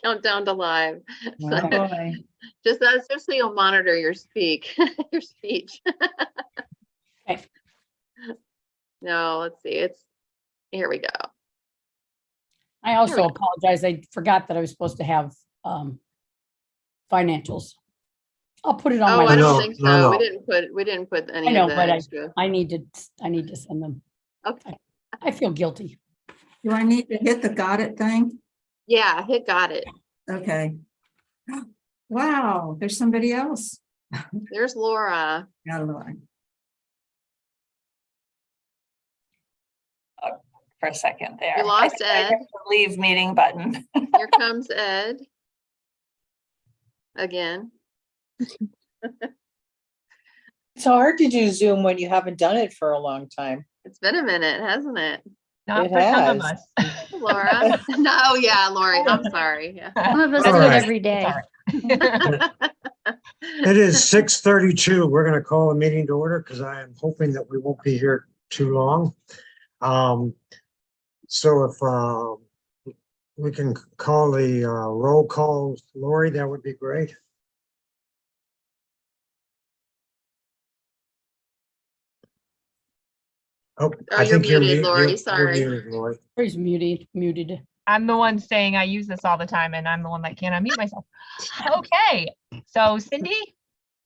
Countdown to live. So, Oh, boy. just so you'll monitor your your speech. Okay. No, let's see. Here we go. I also apologize. I forgot that I was supposed to have financials. I'll put it on Oh, my. I don't No, think so. no, no. We didn't put any I know, of that but extra. I need to send them. Okay. I feel guilty. Do I need to hit the got it thing? Yeah, got it. Okay. Wow, there's somebody else. There's Laura. Got a line. For a second there. You lost I Ed. hit the leave meeting button. Here comes Ed. Again. It's hard to do Zoom when you haven't done it for a long time. It's been a minute, hasn't it? Not It for some of has. us. Laura. No, yeah, Lori. I'm sorry. Yeah. Some of us All do right. it every day. It is 6:32. We're going to call the meeting to order because I am hoping that we won't be here too long. So if we can call the roll call, Lori, that would be great. Oh, Oh, I you're think you're muted, muted, Lori. you're Sorry. muted, Lori. He's muted. I'm the one saying I use this all the time and I'm the one that can't unmute myself. Okay, so Cindy,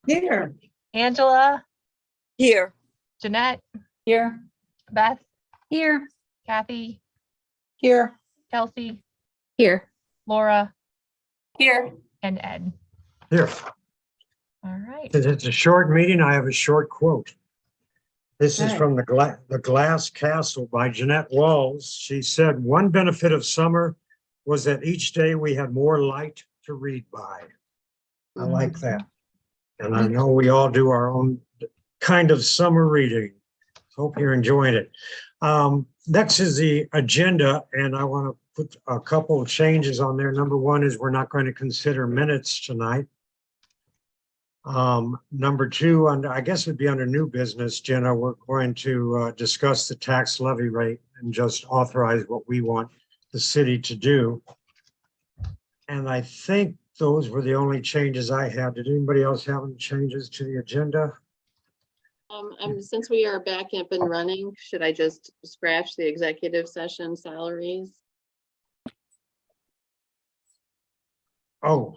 Here. Angela, Here. Jeanette, Here. Beth, Here. Kathy, Here. Kelsey, Here. Laura, Here. and Ed. Here, All right. since it's a short meeting, I have a short quote. This is Okay. from the Glass Castle by Jeanette Walls. She said, "One benefit of summer was that each day we had more light to read by." I like that. And I know we all do our own kind of summer reading. Hope you're enjoying it. Next is the agenda, and I want to put a couple of changes on there. Number one is we're not going to consider minutes tonight. Number two, and I guess it'd be under new business, Jenna, we're going to discuss the tax levy rate and just authorize what we want the city to do. And I think those were the only changes I had. Did anybody else have any changes to the agenda? Since we are back up and running, should I just scratch the executive session salaries? Oh,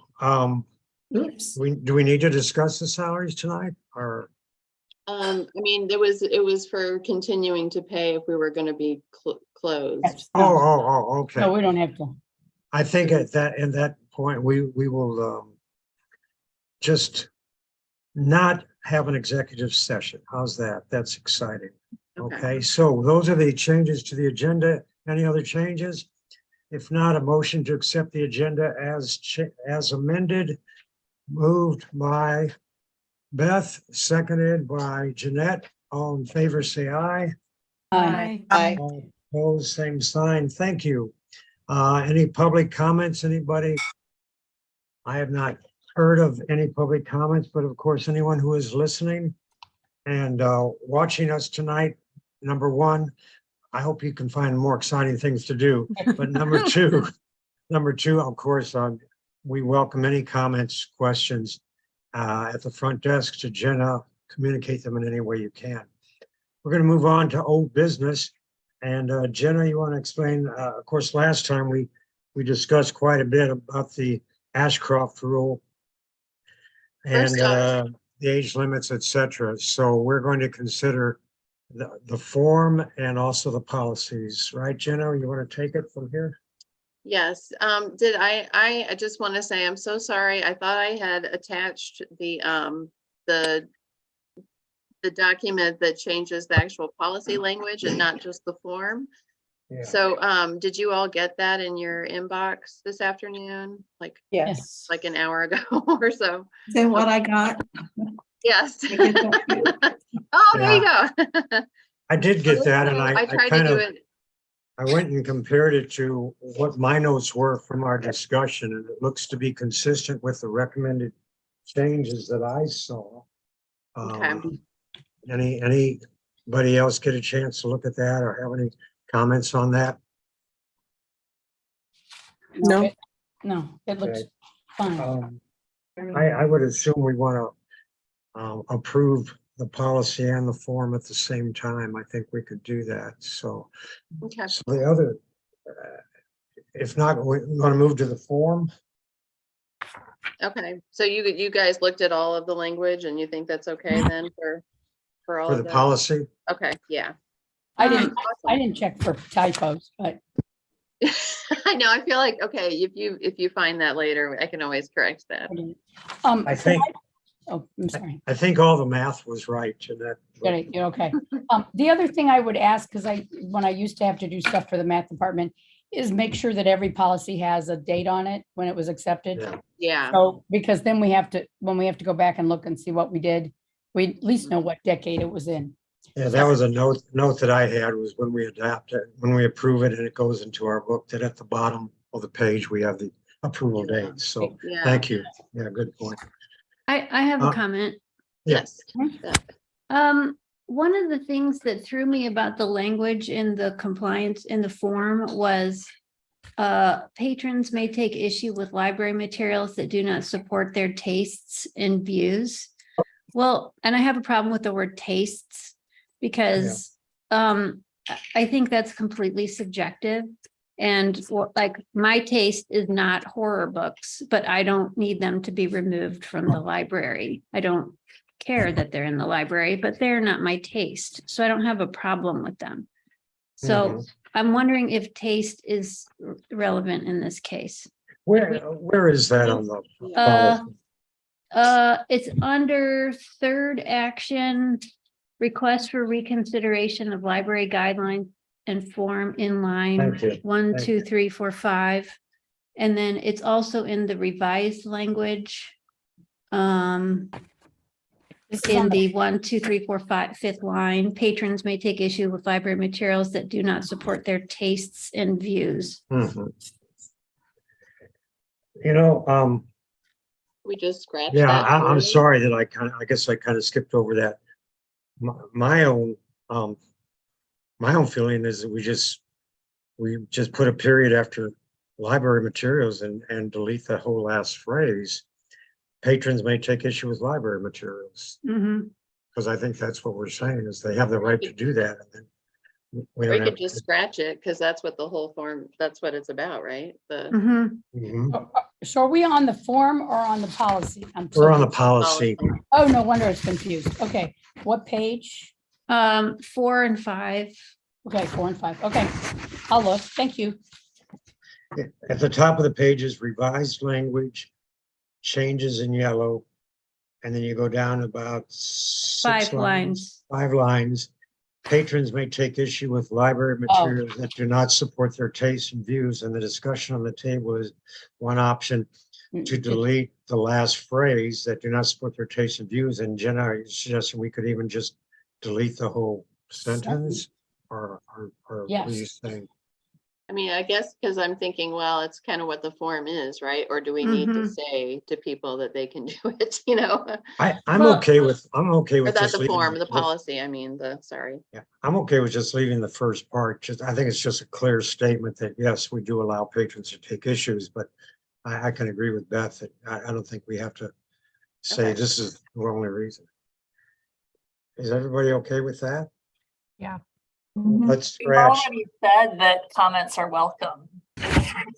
Oops. do we need to discuss the salaries tonight or? I mean, it was for continuing to pay if we were going to be closed. Okay. No, we don't have to. I think in that point, we will just not have an executive session. How's that? That's exciting. Okay, so those are the changes to the agenda. Any other changes? If not, a motion to accept the agenda as amended, moved by Beth, seconded by Jeanette. All in favor, say aye. Hi. Aye. All opposed, same sign. Thank you. Any public comments, anybody? I have not heard of any public comments, but of course, anyone who is listening and watching us tonight, number one, I hope you can find more exciting things to do. But number two, of course, we welcome any comments, questions at the front desk to Jenna. Communicate them in any way you can. We're going to move on to old business. And Jenna, you want to explain? Of course, last time we discussed quite a bit about the Ashcroft rule and First off, the age limits, et cetera. So we're going to consider the form and also the policies, right, Jenna? You want to take it from here? yes. I just want to say, I'm so sorry. I thought I had attached the document that changes the actual policy language and not just the form. Yeah. So, did you all get that in your inbox this afternoon? Yes. Like an hour ago or so? Is that what I got? Yes. I get that too. Oh, there you go. I did get that, and I I tried to kind do of, it. I went and compared it to what my notes were from our discussion, and it looks to be consistent with the recommended changes that I saw. Okay. Anybody else get a chance to look at that or have any comments on that? No. No, it looks Okay. fine. I would assume we want to approve the policy and the form at the same time. I think we could do that. So, Okay. so the other, if not, we want to move to the form? Okay, so you guys looked at all of the language and you think that's okay then for all For of the that? policy? Okay, yeah. I didn't Awesome. check for typos, but I know, I feel like, okay, if you find that later, I can always correct that. I didn't. I so think, Oh, I'm sorry. I think all the math was right, Jeanette. Got it, you're okay. The other thing I would ask, because when I used to have to do stuff for the math department, is make sure that every policy has a date on it when it was accepted. Yeah. Yeah, So, because then when we have to go back and look and see what we did, we at least know what decade it was in. Yeah, that was a note that I had was when we adapt it, when we approve it and it goes into our book, that at the bottom of the page, we have the approval date. So yeah. thank you. Yeah, good point. I have a Uh, comment. Yes. One of the things that threw me about the language in the compliance in the form was patrons may take issue with library materials that do not support their tastes and views. Well, and I have a problem with the word tastes because I think that's completely subjective. And like my taste is not horror books, but I don't need them to be removed from the library. I don't care that they're in the library, but they're not my taste. So I don't have a problem with them. So I'm wondering if taste is relevant in this case. Where is that on the policy? It's under third action, request for reconsideration of library guidelines and form in line Thank you. 1, Thank 2, you. 3, 4, 5. And then it's also in the revised language. This is In on the 1, 2, 3, 4, 5, fifth line, patrons may take issue with library materials that do not support their tastes and views. Mhm. You know, We just scratched yeah, that. I'm earlier. sorry that I guess I kind of skipped over that. My own feeling is that we just put a period after library materials and delete the whole last phrase. Patrons may take issue with library materials, Mhm. because I think that's what we're saying is they have the right to do that. And then we Or don't you have could just scratch it, because that's what the whole form, that's what it's about, right? The Mhm. Mhm. So are we on the form or on the policy? We're on the policy. Oh, no wonder it's confused. Okay, what page? 4 and 5. Okay, 4 and 5. Okay, I'll look. Thank you. At the top of the page is revised language, changes in yellow. And then you go down about 5 lines. 5 lines. Patrons may take issue with library materials that do not support their tastes and views. And the discussion on the table is one option to delete the last phrase that do not support their tastes and views. And Jenna, are you suggesting we could even just delete the whole sentence? Or what are you Yes. saying? I mean, I guess because I'm thinking, well, it's kind of what the form is, right? Or do we need to say to people that they can do it, you know? I'm Well- okay with Or just that the leaving form, the policy, I mean, sorry. Yeah, I'm okay with just leaving the first part. I think it's just a clear statement that, yes, we do allow patrons to take issues, but I can agree with Beth that I don't think we have to say Okay. this is the only reason. Is everybody okay with that? Yeah. Let's We've scratch. already said that comments are welcome.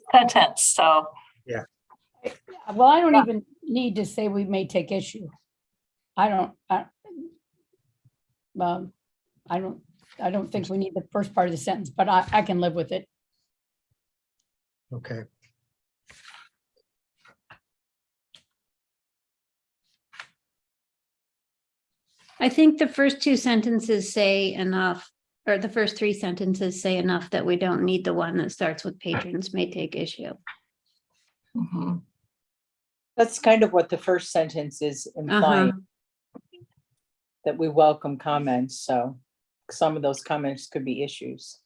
Sentence, so. Well, I don't even need to say we may take issue. I don't think we need the first part of the sentence, but I can live with it. Okay. I think the first 2 sentences say enough, or the first 3 sentences say enough that we don't need the one that starts with patrons may take issue. Mhm. That's kind of what the first sentence is implying, that we welcome comments, so some of those comments could be issues.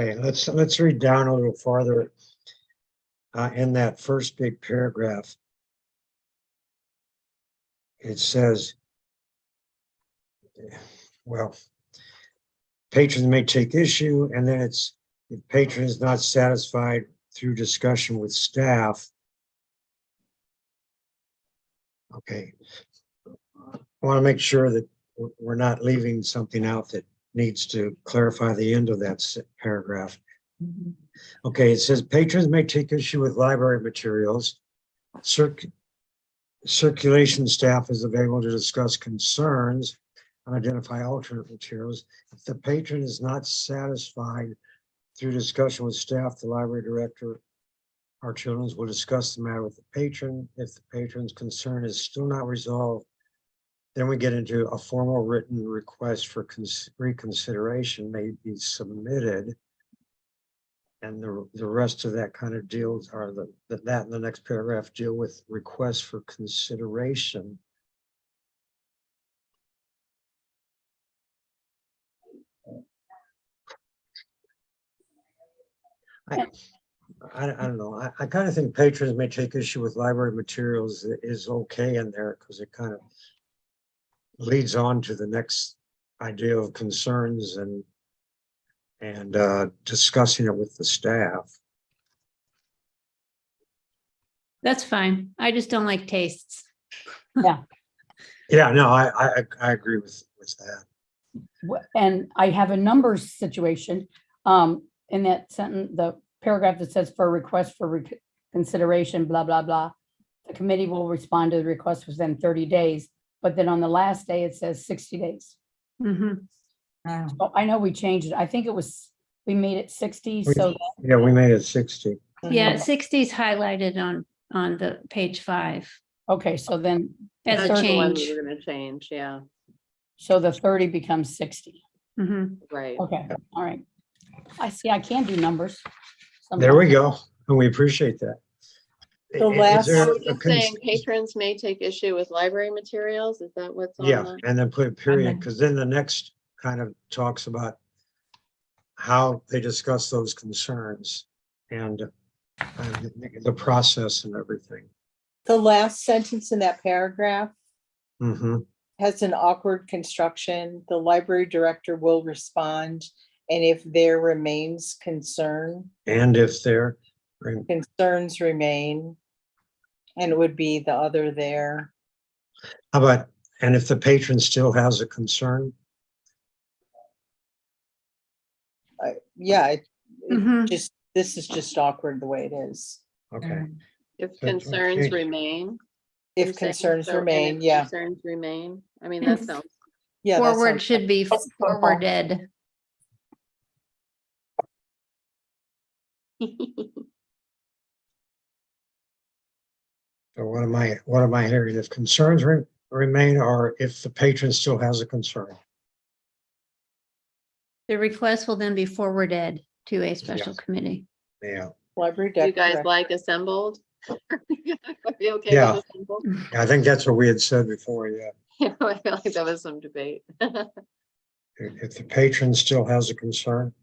Okay, let's read down a little farther in that first big paragraph. It says, well, patrons may take issue, and then it's if patron is not satisfied through discussion with staff. Okay. I want to make sure that we're not leaving something out that needs to clarify the end of that paragraph. Okay, it says patrons may take issue with library materials. Circulation staff is available to discuss concerns and identify alternate materials. If the patron is not satisfied through discussion with staff, the library director or children's will discuss the matter with the patron. If the patron's concern is still not resolved, then we get into a formal written request for reconsideration may be submitted. And the rest of that kind of deals are that in the next paragraph deal with requests for consideration. I don't know. I kind of think patrons may take issue with library materials is okay in there because it kind of leads on to the next idea of concerns and discussing it with the staff. That's fine. I just don't like tastes. Yeah, no, I agree with that. And I have a numbers situation in that sentence, the paragraph that says for a request for consideration, blah, blah, blah. The committee will respond to the request within 30 days, but then on the last day, it says 60 days. Mhm. So I know we changed it. I think it was, we made it 60, so Yeah, we made it 60. Yeah, 60 is highlighted on the page 5 okay, so then, as a That's the one change. we were gonna change, yeah, so the 30 becomes 60. Mhm. right. Okay, all right. I see, I can do numbers. There we go. And we appreciate that. The Is last- there Are we a just saying patrons may take issue with library materials? Is that what's on Yeah, the? and then put a period, because then the next kind of talks about how they discuss those concerns and the process and everything. The last sentence in that paragraph Mhm. has an awkward construction. The library director will respond, and if there remains concern, And if they're, concerns remain, and it would be the other there. how about, and if the patron still has a concern? Yeah, it Mhm. just, this is just awkward the way it is. Okay, If So it's concerns okay. remain. If you're saying? concerns So, and remain, if yeah, Concerns remain. I mean, And that sounds, yeah. that Forward sounds- should be That's simple. forwarded. so what am I hearing? If concerns remain, or if the patron still has a concern? The request will then be forwarded to a special committee. Yeah, Library you guys director. like assembled? Are you okay Yeah. with assembled? I think that's what we had said before, yeah. Yeah, I feel like that was some debate. If the patron still has a concern,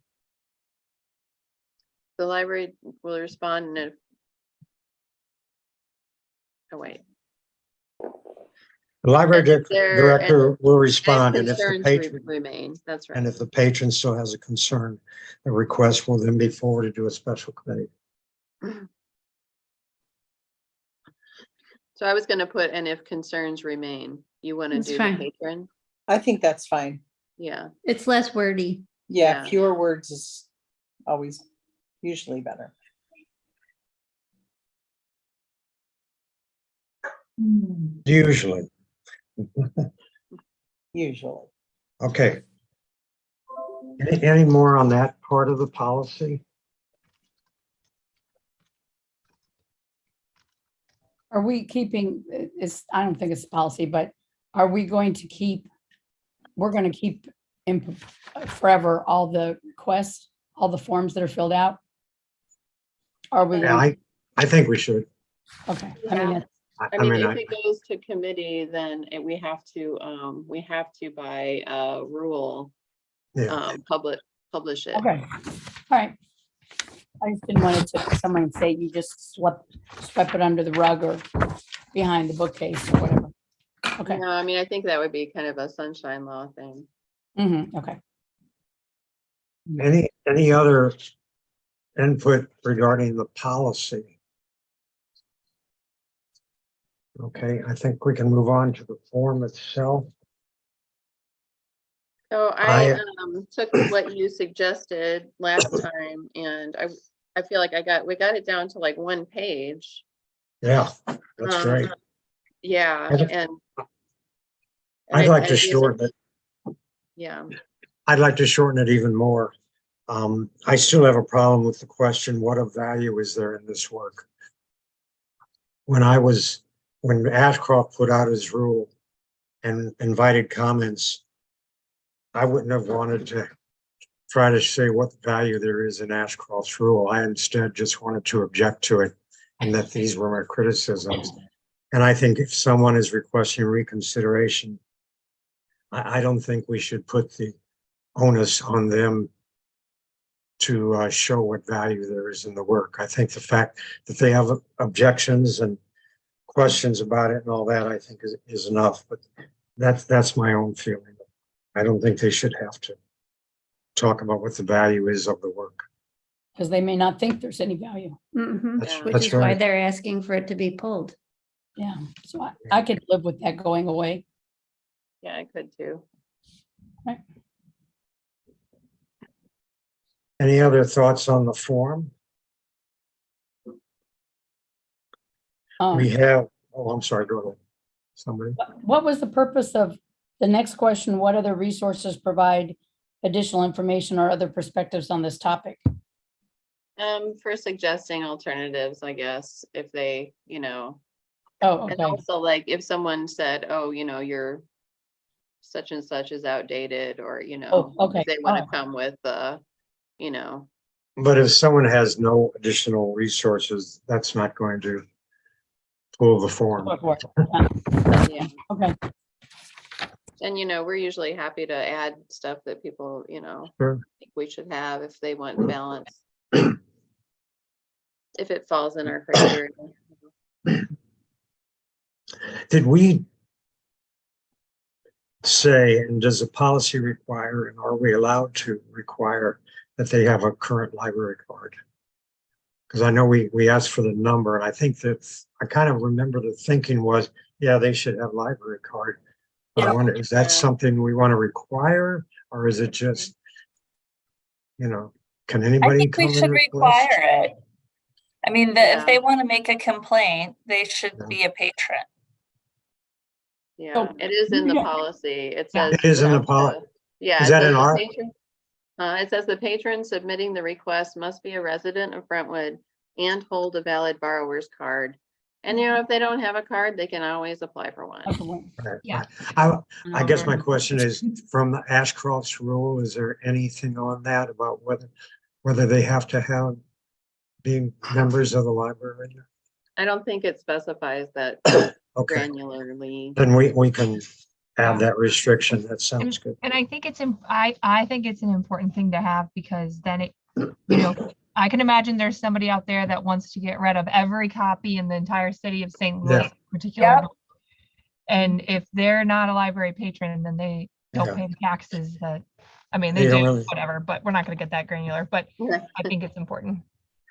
The library will respond and if. Oh, wait. the library And if there- director will And respond, and if the concerns patron, remain, that's and right. if the patron still has a concern, the request will then be forwarded to a special committee. So I was gonna put, and if concerns remain, you wanna That's do the fine. patron? I think that's fine. Yeah, It's less wordy. Yeah, Yeah. fewer words is always usually better. Usually, Usually. okay. Any more on that part of the policy? Are we keeping, I don't think it's a policy, but are we going to keep, we're going to keep in forever all the requests, all the forms that are filled out? Are we, Yeah, I think we should. okay, I mean, I mean, if it goes to committee, then we have to by rule, Yeah, publish it. okay, all right. I just didn't want it to, someone say you just swept it under the rug or behind the bookcase or whatever. Okay, No, I mean, I think that would be kind of a sunshine law thing. okay. any other input regarding the policy. Okay, I think we can move on to the form itself. So I- I took what you suggested last time and I feel like we got it down to like one page. Yeah, that's Um, great. Yeah, I'd- and. I'd like to these are- shorten it. Yeah, I'd like to shorten it even more. I still have a problem with the question, what of value is there in this work? When Ashcroft put out his rule and invited comments, I wouldn't have wanted to try to say what value there is in Ashcroft's rule. I instead just wanted to object to it and that these were my criticisms. And I think if someone is requesting reconsideration, I don't think we should put the onus on them to show what value there is in the work. I think the fact that they have objections and questions about it and all that, I think is enough, but that's my own feeling. I don't think they should have to talk about what the value is of the work. Because they may not think there's any value. Mhm. That's- Which that's is why right. they're asking for it to be pulled. Yeah, so I could live with that going away. yeah, I could too. Any other thoughts on the form? We have, oh, I'm sorry, go ahead. Somebody, What was the purpose of the next question? What other resources provide additional information or other perspectives on this topic? For suggesting alternatives, I guess, if they, Oh, and okay. also like if someone said, oh, your such and such is outdated, or, Oh, okay. if they want to Oh. come with, you know, but if someone has no additional resources, that's not going to pull the form. yeah. Okay, And, we're usually happy to add stuff that people, Sure. think we should have if they want balance. If it falls in our criteria. Did we say, and does the policy require, and are we allowed to require that they have a current library card? Because I know we asked for the number, and I think that I kind of remember the thinking was, yeah, they should have library card. But I wonder, is that Yeah. something we want to require, or is it just, can I anybody think we come should and request? require it. I mean, Yeah. if they want to make a complaint, they should Yeah. be a patron. Yeah, it is in the policy. It says. It is in the that, policy. Yeah. Is it that says in the our- patron- It says the patron submitting the request must be a resident of Brentwood and hold a valid borrower's card. And if they don't have a card, they can always apply for one. Right, Yeah. right. I guess my question is, from the Ashcroft's rule, is there anything on that about whether they have to have being members of the library? I don't think it specifies that Okay, granularly. then we can add that restriction. That sounds good. And I think I think it's an important thing to have, because then it, I can imagine there's somebody out there that wants to get rid of every copy in the entire city of St. Louis, Yeah. particular Yep. book. And if they're not a library patron, then they don't Yeah. pay the taxes that, I mean, They they don't do, really- whatever, but we're not gonna get that granular, but I think it's important.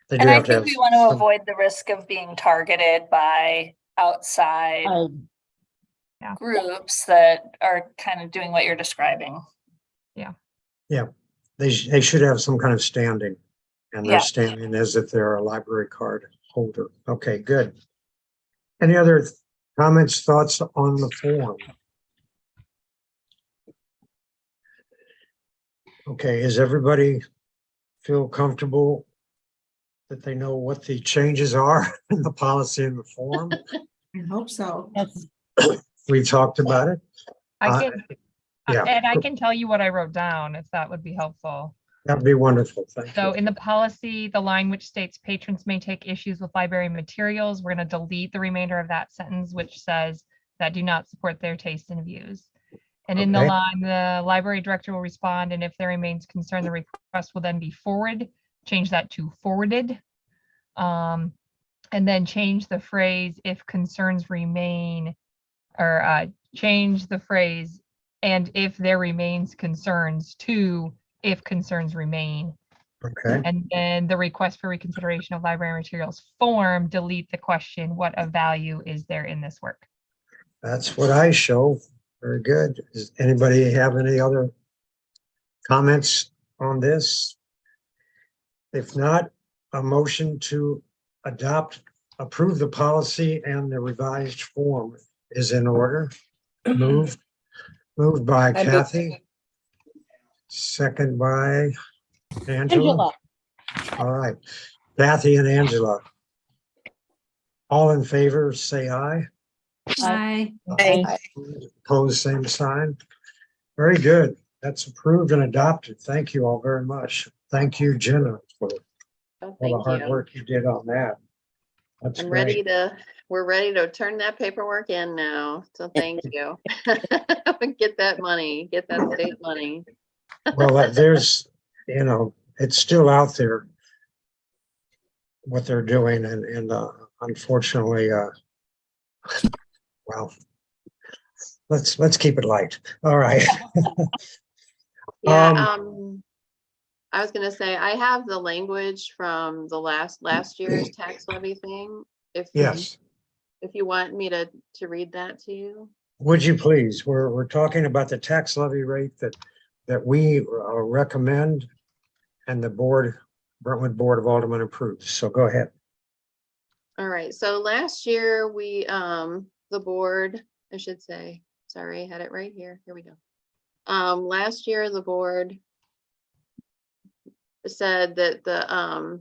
They do And I have to think have we want to some- avoid the risk of being targeted by outside I- groups that are kind of doing what you're describing. They should have some kind of standing, and their Yeah. standing is that they're a library card holder. Okay, good. Any other comments, thoughts on the form? Okay, is everybody feel comfortable that they know what the changes are in the policy and the form? I hope so. Yes, We talked about it. I Uh, can, yeah. and I can tell you what I wrote down, if that would be helpful. That'd be wonderful. Thank So you. in the policy, the line which states patrons may take issues with library materials, we're going to delete the remainder of that sentence, which says that do not support their tastes and views. And in the Okay. line, the library director will respond, and if there remains concern, the request will then be forwarded. Change that to forwarded. And then change the phrase if concerns remain, or change the phrase and if there remains concerns to if concerns remain. Okay, And then the request for reconsideration of library materials form, delete the question, what of value is there in this work? that's what I show. Very good. Does anybody have any other comments on this? If not, a motion to approve the policy and the revised form is in order. Moved by I move- Kathy. Second by Angela. All right, Kathy and Angela. All in favor, say aye. Aye. Aye. Opposed, same sign. Very good. That's approved and adopted. Thank you all very much. Thank you, Jenna, for Oh, all the thank hard you. work you did on that. That's I'm great. ready to, we're ready to turn that paperwork in now. So thank you. Get that money, get that state money. Well, there's, it's still out there, what they're doing, and unfortunately, well, let's keep it light. All right. Yeah, Um, I was gonna say, I have the language from the last year's tax levy thing. Yes, If you want me to read that to you. would you please? We're talking about the tax levy rate that we recommend and the Brentwood Board of Aldermen approves. So go ahead. All right, so last year we, the board, I should say, sorry, I had it right here. Here we go. Last year, the board said that the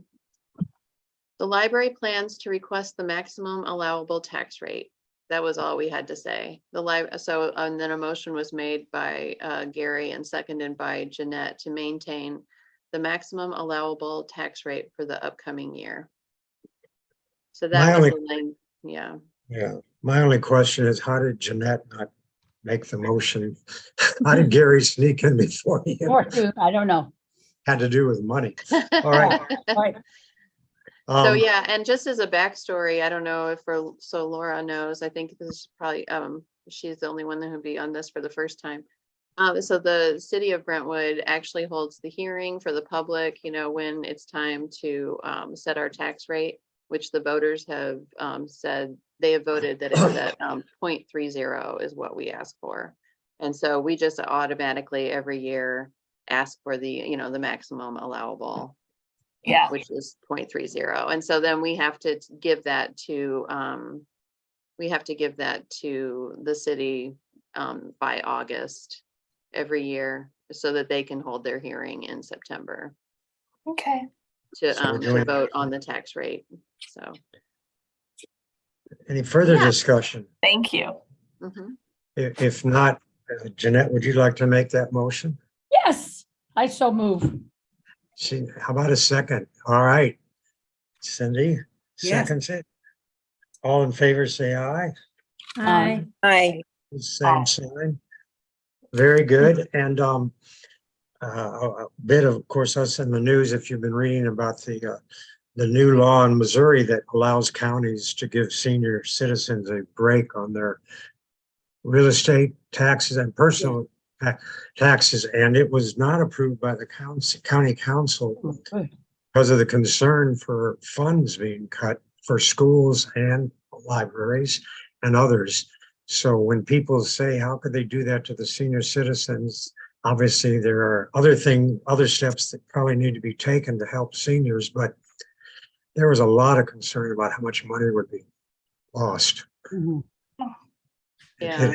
library plans to request the maximum allowable tax rate. That was all we had to say. And then a motion was made by Gary and seconded by Jeanette to maintain the maximum allowable tax rate for the upcoming year. So My that was only- the lane, yeah. Yeah, my only question is, how did Jeanette not make the motion? How did Gary sneak in before he I don't know. had to do with money? All right. Right. So Um, yeah, and just as a backstory, I don't know if so Laura knows, I think this is probably, she's the only one that would be on this for the first time. So the city of Brentwood actually holds the hearing for the public, when it's time to set our tax rate, which the voters have said, they have voted that it's at 0.30 is what we ask for. And so we just automatically every year ask for the, the maximum allowable, Yeah, which is 0.30. And so then we have to give that to the city by August every year so that they can hold their hearing in September okay. to So we're doing- vote on the tax rate. So. Any further Yeah. discussion? Thank you. Mhm. If not, Jeanette, would you like to make that motion? Yes, I so move. How about a second? All right. Cindy, Yes. seconds it. All in favor, say aye. Aye. Aye. Same sign. Very good. And a bit of course, us in the news, if you've been reading about the new law in Missouri that allows counties to give senior citizens a break on their real estate taxes and personal taxes, and it was not approved by the county council because of the concern for funds being cut for schools and libraries and others. So when people say, how could they do that to the senior citizens? Obviously, there are other steps that probably need to be taken to help seniors, but there was a lot of concern about how much money would be lost. Mhm. Yeah.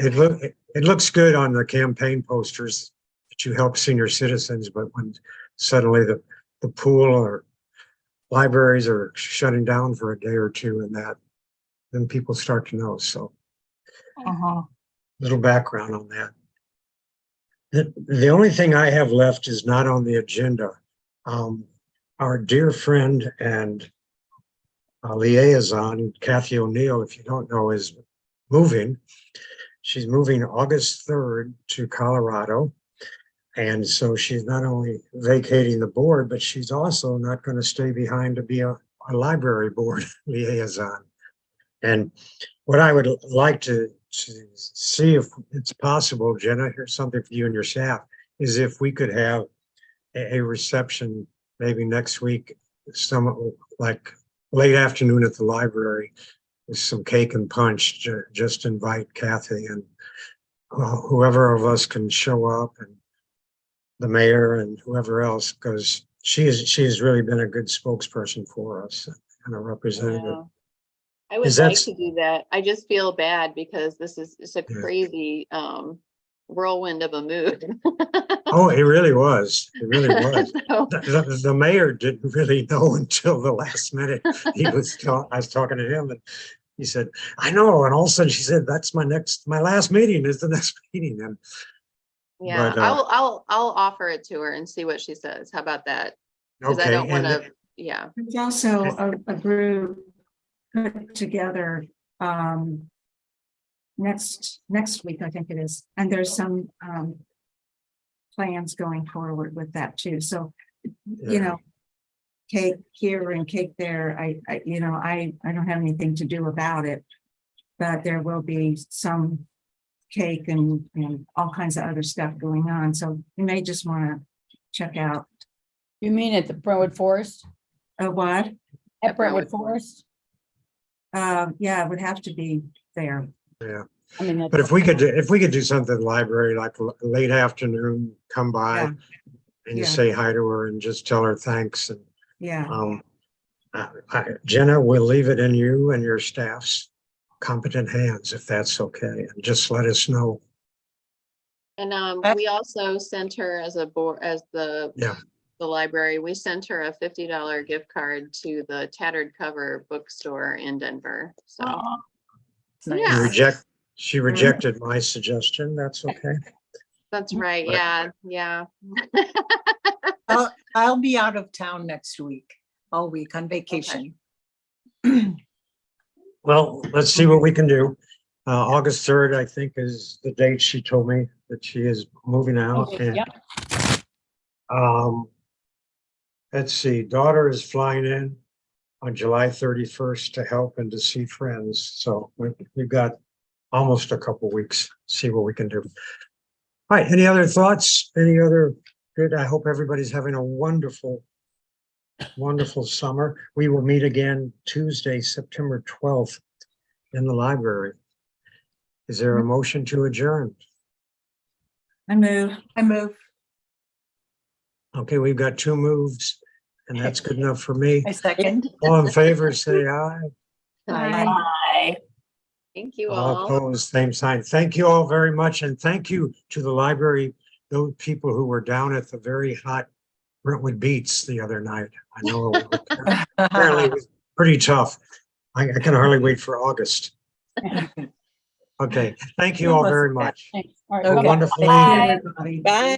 It looks good on the campaign posters that you help senior citizens, but when suddenly the pool or libraries are shutting down for a day or two and that, then people start to know. So Mhm. little background on that. The only thing I have left is not on the agenda. Our dear friend and liaison, Kathy O'Neill, if you don't know, is moving. She's moving August 3rd to Colorado. And so she's not only vacating the board, but she's also not going to stay behind to be a library board liaison. And what I would like to see if it's possible, Jenna, here's something for you and your staff, is if we could have a reception maybe next week, some like late afternoon at the library with some cake and punch, just invite Kathy and whoever of us can show up, and the mayor and whoever else, because she has really been a good spokesperson for us and a representative. Yeah. I would Is that like s- to do that. I just feel bad because it's a Yeah. crazy whirlwind of a mood. Oh, it really was. It really was. So, The mayor didn't really know until the last minute. I was talking to him and he said, I know. And all of a sudden she said, that's my last meeting is the next meeting. And yeah, But, I'll offer it to her and see what she says. How about that? Because I okay, don't want and to, yeah. There's also a group put together next week, I think it is, and there's some plans going forward with that too. So, you know, cake here and cake there. I don't have anything to do about it, but there will be some cake and all kinds of other stuff going on. So you may just want to check out You mean at the Brentwood Forest? what? At Brentwood Brentwood Forest? Yeah, it would have to be there. yeah. I mean, But if we could do something in the library, like late afternoon, come by Yeah. and you Yeah. say hi to her and just tell her thanks. And Yeah. Jenna, we'll leave it in you and your staff's competent hands, if that's okay. And just let us know. And we also sent her as a board, as the Yeah. library, we sent her a $50 gift card to the Tattered Cover bookstore in Denver. So, Aw. yeah, She rejected my suggestion. That's okay. that's right. But- Yeah. I'll be out of town next week, all week on vacation. Well, let's see what we can do. August 3rd, I think, is the date she told me that she is moving out. And yeah, let's see, daughter is flying in on July 31st to help and to see friends. So we've got almost a couple weeks, see what we can do. All right, any other thoughts? Any other good? I hope everybody's having a wonderful summer. We will meet again Tuesday, September 12th in the library. Is there a motion to adjourn? I move. Okay, we've got 2 moves and that's good enough for me. I second. All in favor, say aye. Bye. Thank you All all. opposed, same sign. Thank you all very much. And thank you to the library, those people who were down at the very hot Brentwood Beats the other night. I know apparently it was pretty tough. I can hardly wait for August. Okay, thank you all very much. thanks. All right, Okay. bye-bye. Wonderful Bye. evening. Everybody. Bye.